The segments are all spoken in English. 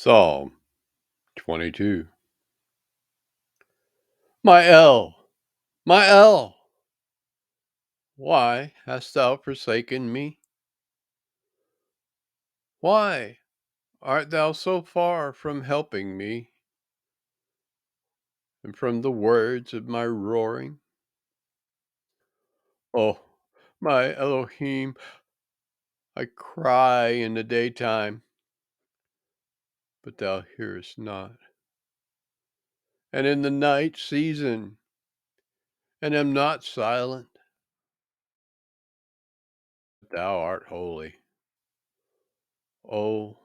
Psalm 22. My El, my El, why hast thou forsaken me? Why art thou so far from helping me, and from the words of my roaring? Oh, my Elohim, I cry in the daytime, but thou hearest not, and in the night season, and am not silent. Thou art holy, O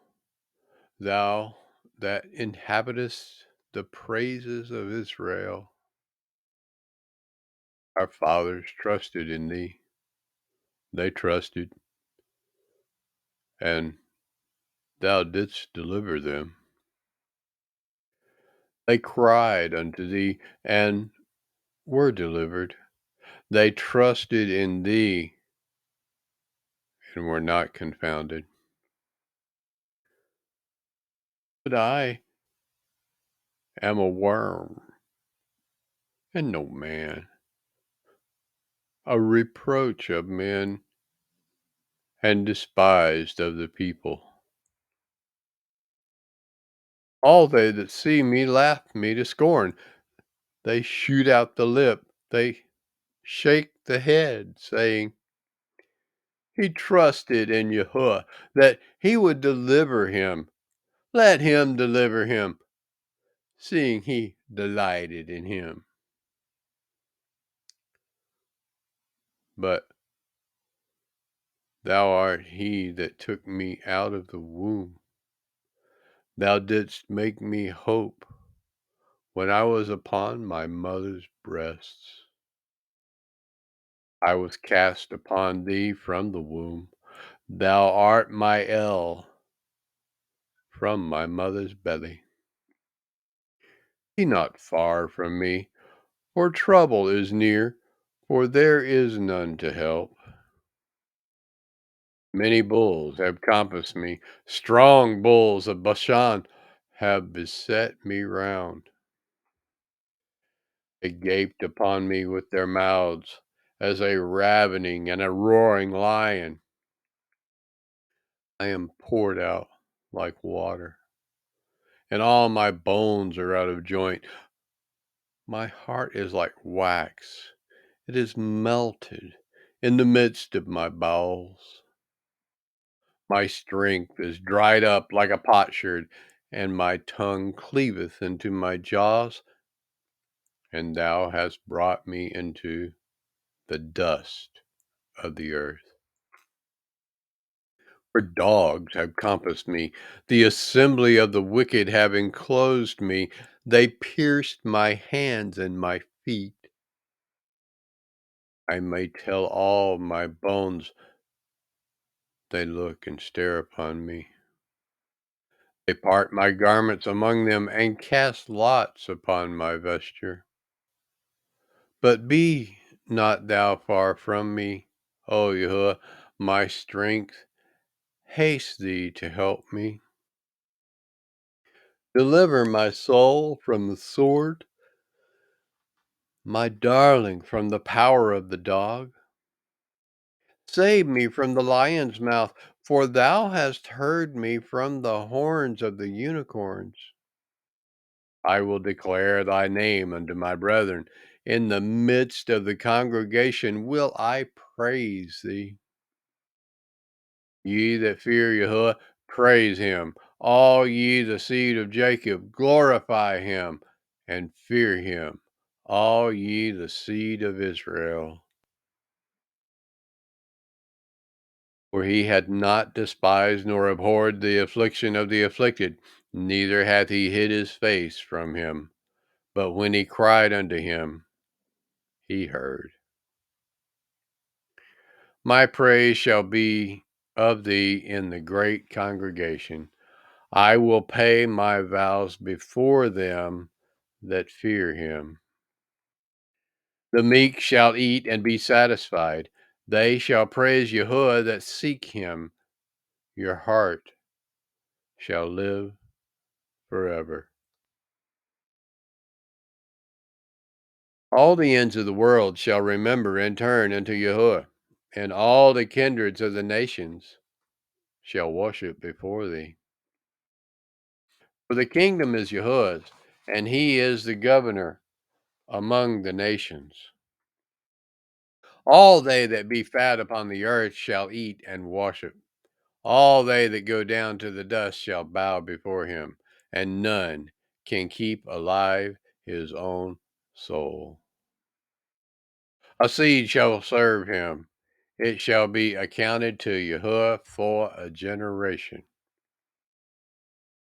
thou that inhabitest the praises of Israel. Our fathers trusted in thee. They trusted, and thou didst deliver them. They cried unto thee, and were delivered. They trusted in thee, and were not confounded. But I am a worm, and no man, a reproach of men, and despised of the people. All they that see me laugh me to scorn. They shoot out the lip, they shake the head, saying, He trusted in Yahuwah that he would deliver him. Let him deliver him, seeing he delighted in him. But thou art he that took me out of the womb. Thou didst make me hope when I was upon my mother's breasts. I was cast upon thee from the womb. Thou art my El from my mother's belly. Be not far from me, for trouble is near, for there is none to help. Many bulls have compassed me, strong bulls of Bashan have beset me round. They gaped upon me with their mouths, as a ravening and a roaring lion. I am poured out like water, and all my bones are out of joint. My heart is like wax, it is melted in the midst of my bowels. My strength is dried up like a potsherd, and my tongue cleaveth into my jaws. And thou hast brought me into the dust of the earth. For dogs have compassed me, the assembly of the wicked have enclosed me. They pierced my hands and my feet. I may tell all my bones, they look and stare upon me. They part my garments among them and cast lots upon my vesture. But be not thou far from me, O Yahuwah, my strength. Haste thee to help me. Deliver my soul from the sword, my darling from the power of the dog. Save me from the lion's mouth, for thou hast heard me from the horns of the unicorns. I will declare thy name unto my brethren. In the midst of the congregation will I praise thee. Ye that fear Yahuwah, praise him. All ye the seed of Jacob, glorify him and fear him. All ye the seed of Israel. For he had not despised nor abhorred the affliction of the afflicted, neither hath he hid his face from him. But when he cried unto him, he heard. My praise shall be of thee in the great congregation. I will pay my vows before them that fear him. The meek shall eat and be satisfied. They shall praise Yahuwah that seek him. Your heart shall live forever. All the ends of the world shall remember and turn unto Yahuwah, and all the kindreds of the nations shall worship before thee. For the kingdom is Yahuwah's, and he is the governor among the nations. All they that be fat upon the earth shall eat and worship. All they that go down to the dust shall bow before him, and none can keep alive his own soul. A seed shall serve him. It shall be accounted to Yahuwah for a generation.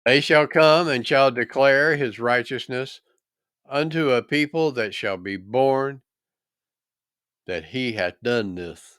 They shall come and shall declare his righteousness unto a people that shall be born, that he hath done this.